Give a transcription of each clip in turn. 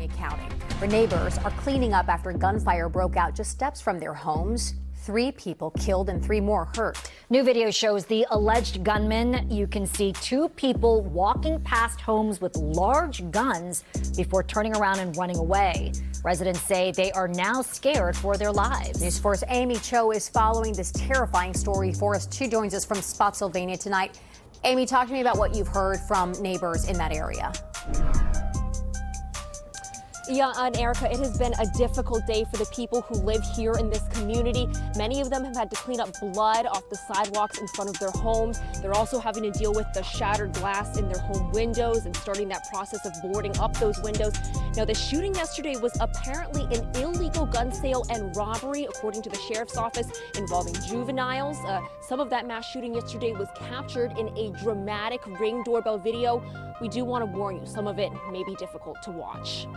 County, where neighbors are cleaning up after gunfire broke out just steps from their homes. 3 people killed and 3 more hurt. New video shows the alleged gunman. You can see 2 people walking past homes with large guns before turning around and running away. Residents say they are now scared for their lives. News 4's Amy Cho is following this terrifying story for us. She joins us from SPOTSYLVANIA tonight. Amy, talk to me about what you've heard from neighbors in that area. Yeah, and Erica, it has been a difficult day for the people who live here in this community. Many of them have had to clean up blood off the sidewalks in front of their homes. They're also having to deal with the shattered glass in their home windows and starting that process of boarding up those windows. Now, the shooting yesterday was apparently an illegal gun sale and robbery, according to the sheriff's office, involving juveniles. Some of that mass shooting yesterday was captured in a dramatic Ring doorbell video. We do want to warn you, some of it may be difficult to watch.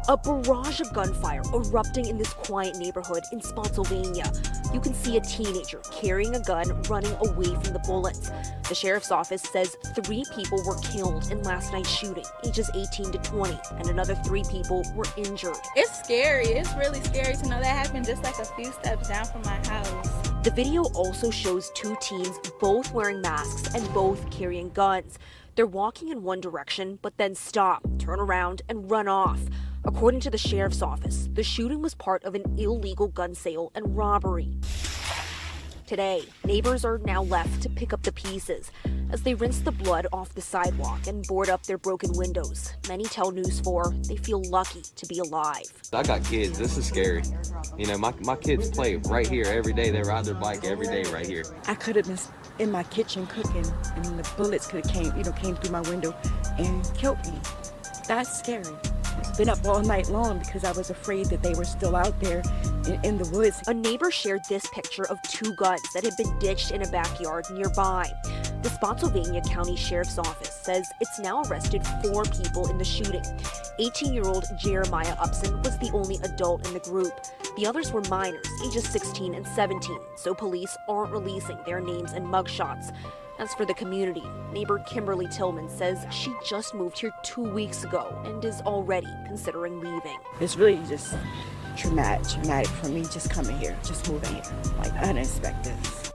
A barrage of gunfire erupting in this quiet neighborhood in Spotsylvania. You can see a teenager carrying a gun running away from the bullets. The sheriff's office says 3 people were killed in last night's shooting, ages 18 to 20, and another 3 people were injured. It's scary. It's really scary to know that happened just like a few steps down from my house. The video also shows 2 teens, both wearing masks and both carrying guns. They're walking in one direction, but then stop, turn around, and run off. According to the sheriff's office, the shooting was part of an illegal gun sale and robbery. Today, neighbors are now left to pick up the pieces as they rinse the blood off the sidewalk and board up their broken windows. Many tell News 4 they feel lucky to be alive. I got kids. This is scary. You know, my kids play right here every day. They ride their bike every day right here. I could have been in my kitchen cooking, and the bullets could have came through my window and killed me. That's scary. I've been up all night long because I was afraid that they were still out there in the woods. A neighbor shared this picture of 2 guns that had been ditched in a backyard nearby. The Spotsylvania County Sheriff's Office says it's now arrested 4 people in the shooting. 18-year-old Jeremiah Upson was the only adult in the group. The others were minors, ages 16 and 17, so police aren't releasing their names and mugshots. As for the community, neighbor Kimberly Tillman says she just moved here 2 weeks ago and is already considering leaving. It's really just traumatic for me just coming here, just moving here. Like, I didn't expect this.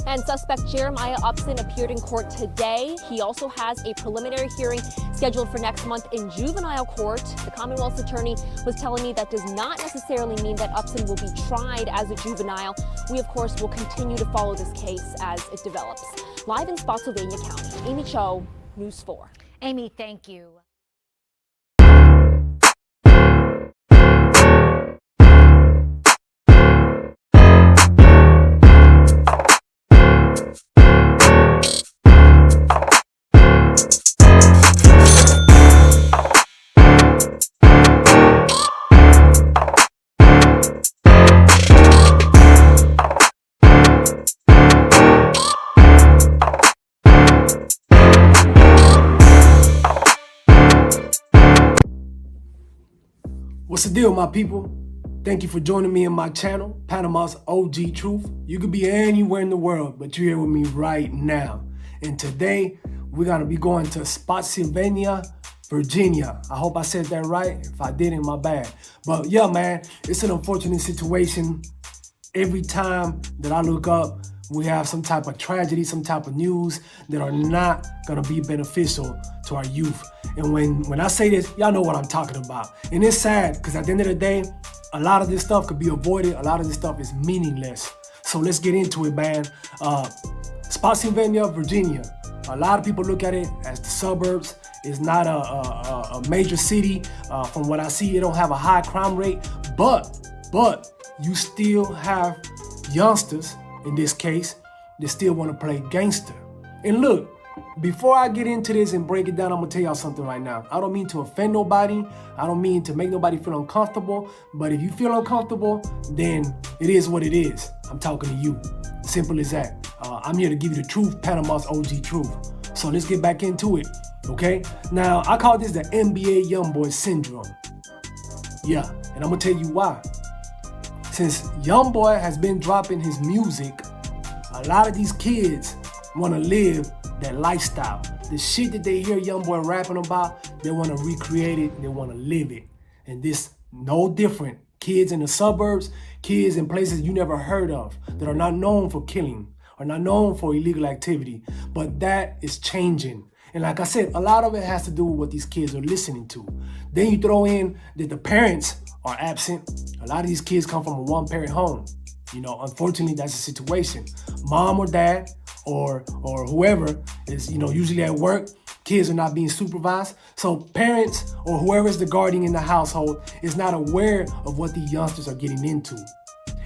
And suspect Jeremiah Upson appeared in court today. He also has a preliminary hearing scheduled for next month in juvenile court. The Commonwealth's attorney was telling me that does not necessarily mean that Upson will be tried as a juvenile. We, of course, will continue to follow this case as it develops. Live in Spotsylvania County, Amy Cho, News 4. Amy, thank you. What's the deal, my people? Thank you for joining me in my channel, Panama's OG Truth. You could be anywhere in the world, but you're here with me right now. And today, we're gonna be going to Spotsylvania, Virginia. I hope I said that right. If I didn't, my bad. But yeah, man, it's an unfortunate situation. Every time that I look up, we have some type of tragedy, some type of news that are not gonna be beneficial to our youth. And when I say this, y'all know what I'm talking about. And it's sad, because at the end of the day, a lot of this stuff could be avoided. A lot of this stuff is meaningless. So let's get into it, man. Spotsylvania, Virginia. A lot of people look at it as the suburbs. It's not a major city. From what I see, it don't have a high crime rate, but you still have youngsters, in this case, that still want to play gangster. And look, before I get into this and break it down, I'm gonna tell y'all something right now. I don't mean to offend nobody. I don't mean to make nobody feel uncomfortable. But if you feel uncomfortable, then it is what it is. I'm talking to you. Simple as that. I'm here to give you the truth, Panama's OG truth. So let's get back into it, okay? Now, I call this the NBA Youngboy syndrome. Yeah, and I'm gonna tell you why. Since Youngboy has been dropping his music, A lot of these kids want to live that lifestyle. The shit that they hear young boy rapping about, they want to recreate it, they want to live it. And this no different. Kids in the suburbs, kids in places you never heard of that are not known for killing, are not known for illegal activity. But that is changing. And like I said, a lot of it has to do with what these kids are listening to. Then you throw in that the parents are absent. A lot of these kids come from a one-parent home. You know, unfortunately, that's the situation. Mom or dad or whoever is, you know, usually at work, kids are not being supervised. So parents or whoever is the guardian in the household is not aware of what these youngsters are getting into.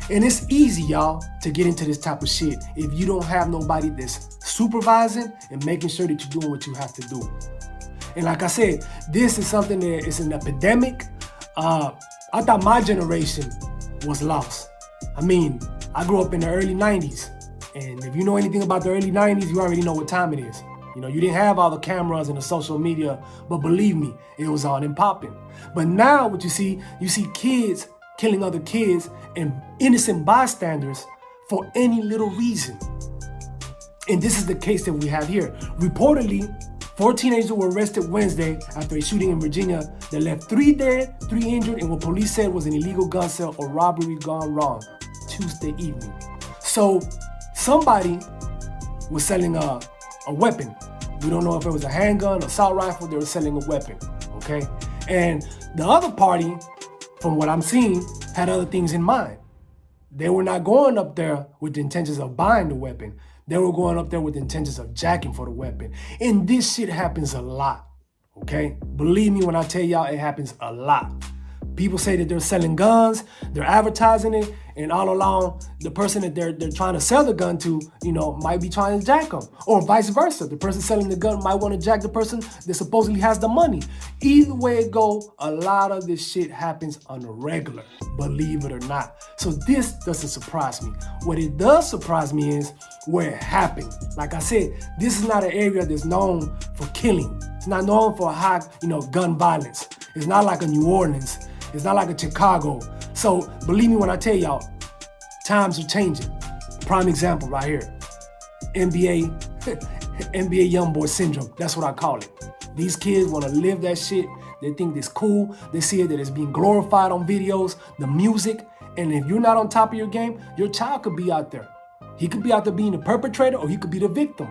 And it's easy, y'all, to get into this type of shit if you don't have nobody that's supervising and making sure that you're doing what you have to do. And like I said, this is something that is an epidemic. I thought my generation was lost. I mean, I grew up in the early 90s. And if you know anything about the early 90s, you already know what time it is. You know, you didn't have all the cameras and the social media, but believe me, it was on and popping. But now what you see kids killing other kids and innocent bystanders for any little reason. And this is the case that we have here. Reportedly, 4 teenagers were arrested Wednesday after a shooting in Virginia that left 3 dead, 3 injured in what police said was an illegal gun sale or robbery gone wrong Tuesday evening. So somebody was selling a weapon. We don't know if it was a handgun, assault rifle, they were selling a weapon, okay? And the other party, from what I'm seeing, had other things in mind. They were not going up there with the intentions of buying the weapon. They were going up there with the intentions of jacking for the weapon. And this shit happens a lot, okay? Believe me when I tell y'all it happens a lot. People say that they're selling guns, they're advertising it, and all along, the person that they're trying to sell the gun to, you know, might be trying to jack them. Or vice versa. The person selling the gun might want to jack the person that supposedly has the money. Either way it go, a lot of this shit happens on the regular, believe it or not. So this doesn't surprise me. What it does surprise me is where it happened. Like I said, this is not an area that's known for killing. It's not known for high, gun violence. It's not like a New Orleans. It's not like a Chicago. So believe me when I tell y'all, times are changing. Prime example right here. NBA young boy syndrome. That's what I call it. These kids want to live that shit. They think it's cool. They see it that it's being glorified on videos, the music. And if you're not on top of your game, your child could be out there. He could be out there being the perpetrator or he could be the victim.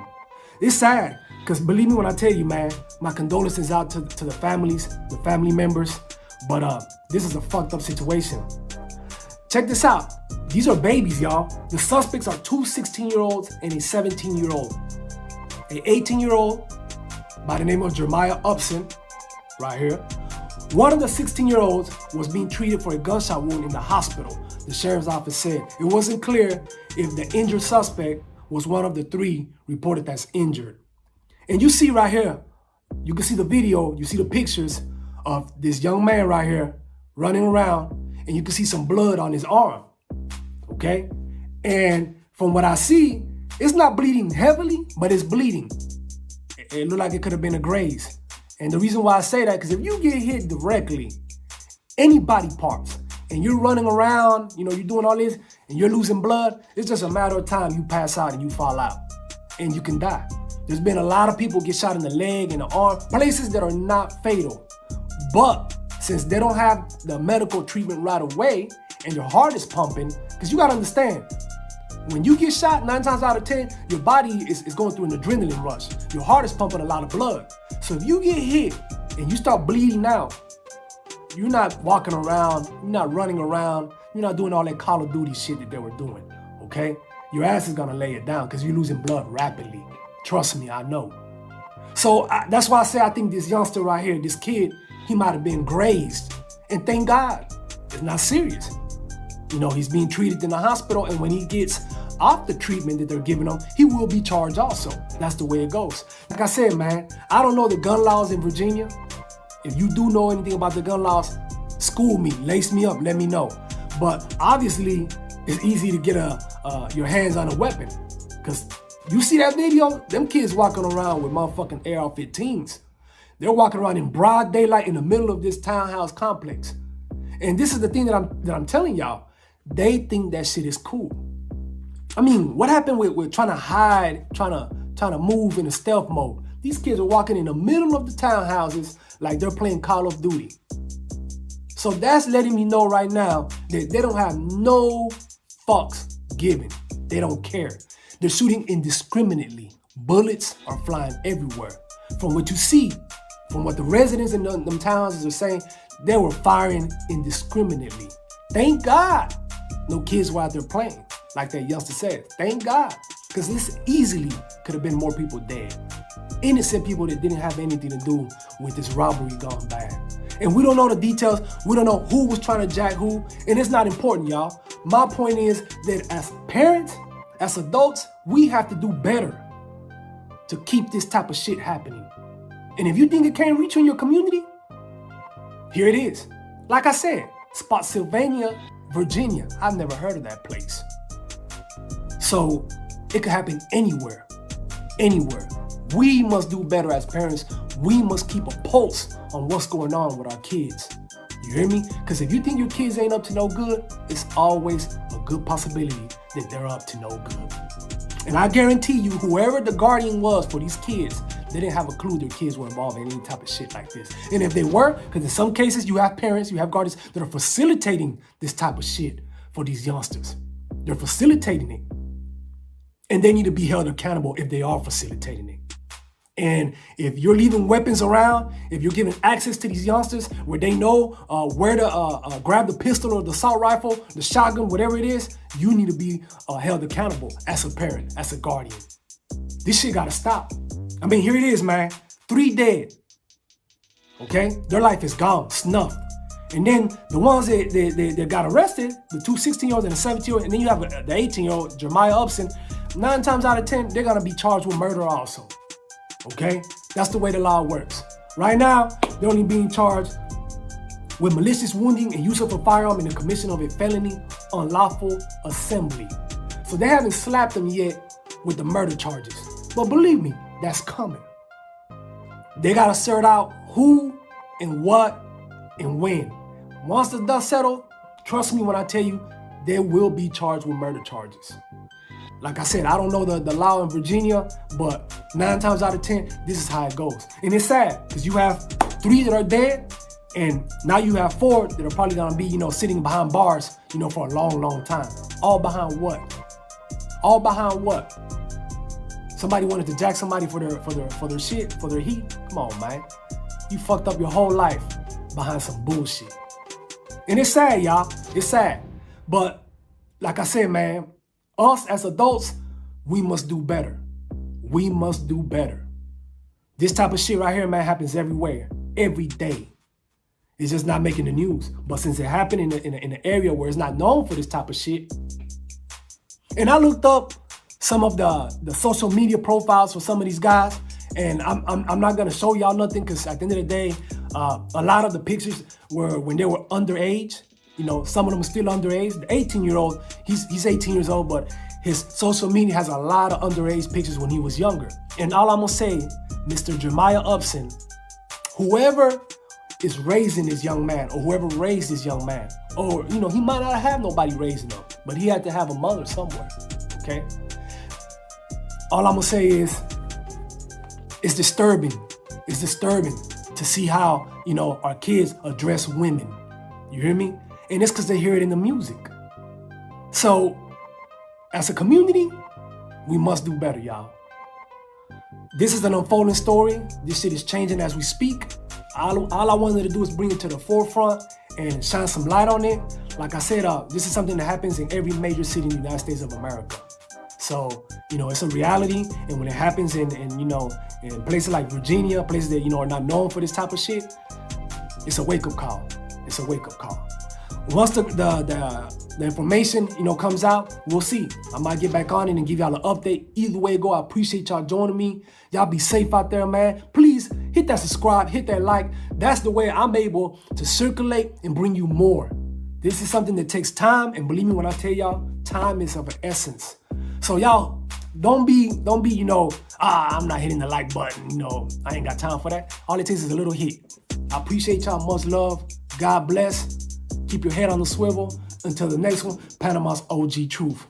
It's sad. Because believe me when I tell you, man, my condolences out to the families, the family members. But this is a fucked up situation. Check this out. These are babies, y'all. The suspects are 2 16-year-olds and a 17-year-old. An 18-year-old by the name of Jeremiah Upson, right here. One of the 16-year-olds was being treated for a gunshot wound in the hospital. The sheriff's office said it wasn't clear if the injured suspect was one of the 3 reported as injured. And you see right here, you can see the video, you see the pictures of this young man right here running around, and you can see some blood on his arm, okay? And from what I see, it's not bleeding heavily, but it's bleeding. It looked like it could have been a graze. And the reason why I say that, because if you get hit directly, any body parts, and you're running around, you're doing all this, and you're losing blood, it's just a matter of time you pass out and you fall out, and you can die. There's been a lot of people get shot in the leg and the arm, places that are not fatal. But since they don't have the medical treatment right away and your heart is pumping, because you got to understand, when you get shot 9 times out of 10, your body is going through an adrenaline rush. Your heart is pumping a lot of blood. So if you get hit and you start bleeding out, you're not walking around, you're not running around, you're not doing all that Call of Duty shit that they were doing, okay? Your ass is going to lay it down because you're losing blood rapidly. Trust me, I know. So that's why I say I think this youngster right here, this kid, he might have been grazed. And thank God, it's not serious. He's being treated in the hospital, and when he gets off the treatment that they're giving him, he will be charged also. That's the way it goes. Like I said, man, I don't know the gun laws in Virginia. If you do know anything about the gun laws, school me, lace me up, let me know. But obviously, it's easy to get your hands on a weapon. Because you see that video? Them kids walking around with motherfucking AR-15s. They're walking around in broad daylight in the middle of this townhouse complex. And this is the thing that I'm telling y'all. They think that shit is cool. I mean, what happened with trying to hide, trying to move in a stealth mode? These kids are walking in the middle of the townhouses like they're playing Call of Duty. So that's letting me know right now that they don't have no fucks given. They don't care. They're shooting indiscriminately. Bullets are flying everywhere. From what you see, from what the residents in them townhouses are saying, they were firing indiscriminately. Thank God no kids were out there playing, like that youngster said. Thank God. Because this easily could have been more people dead. Innocent people that didn't have anything to do with this robbery gone bad. And we don't know the details. We don't know who was trying to jack who. And it's not important, y'all. My point is that as parents, as adults, we have to do better to keep this type of shit happening. And if you think it can't reach you in your community, here it is. Like I said, SPOTSYLVANIA, Virginia. I've never heard of that place. So it could happen anywhere, anywhere. We must do better as parents. We must keep a pulse on what's going on with our kids. You hear me? Because if you think your kids ain't up to no good, it's always a good possibility that they're up to no good. And I guarantee you, whoever the guardian was for these kids, they didn't have a clue their kids were involved in any type of shit like this. And if they were, because in some cases you have parents, you have guardians that are facilitating this type of shit for these youngsters. They're facilitating it. And they need to be held accountable if they are facilitating it. And if you're leaving weapons around, if you're giving access to these youngsters where they know where to grab the pistol or the assault rifle, the shotgun, whatever it is, you need to be held accountable as a parent, as a guardian. This shit gotta stop. I mean, here it is, man. 3 dead. Okay? Their life is gone, snuffed. And then the ones that got arrested, the two 16-year-olds and the 17-year-old, and then you have the 18-year-old, Jeremiah Upson, 9 times out of 10, they're gonna be charged with murder also. Okay? That's the way the law works. Right now, they're only being charged with malicious wounding and use of a firearm in the commission of a felony unlawful assembly. So they haven't slapped them yet with the murder charges. But believe me, that's coming. They gotta sort out who and what and when. Once the dust settles, trust me when I tell you, they will be charged with murder charges. Like I said, I don't know the law in Virginia, but 9 times out of 10, this is how it goes. And it's sad, because you have 3 that are dead, and now you have 4 that are probably gonna be, sitting behind bars, for a long, long time. All behind what? All behind what? Somebody wanted to jack somebody for their shit, for their heat? Come on, man. You fucked up your whole life behind some bullshit. And it's sad, y'all. It's sad. But like I said, man, us as adults, we must do better. We must do better. This type of shit right here, man, happens everywhere, every day. It's just not making the news. But since it happened in an area where it's not known for this type of shit, and I looked up some of the social media profiles for some of these guys, and I'm not gonna show y'all nothing, because at the end of the day, a lot of the pictures were when they were underage. Some of them are still underage. The 18-year-old, he's 18 years old, but his social media has a lot of underage pictures when he was younger. And all I'm gonna say, Mr. Jeremiah Upson, whoever is raising this young man, or whoever raised this young man, or he might not have nobody raising him, but he had to have a mother somewhere. Okay? All I'm gonna say is, it's disturbing. It's disturbing to see how, our kids address women. You hear me? And it's because they hear it in the music. So, as a community, we must do better, y'all. This is an unfolding story. This shit is changing as we speak. All I wanted to do is bring it to the forefront and shine some light on it. Like I said, this is something that happens in every major city in the United States of America. So, it's a reality, and when it happens in places like Virginia, places that, are not known for this type of shit, it's a wake-up call. It's a wake-up call. Once the information, comes out, we'll see. I might get back on it and give y'all an update. Either way it go, I appreciate y'all joining me. Y'all be safe out there, man. Please hit that subscribe, hit that like. That's the way I'm able to circulate and bring you more. This is something that takes time, and believe me when I tell y'all, time is of an essence. So y'all, don't be, I'm not hitting the like button, I ain't got time for that. All it takes is a little hit. I appreciate y'all, much love. God bless. Keep your head on the swivel. Until the next one, Panama's OG Truth.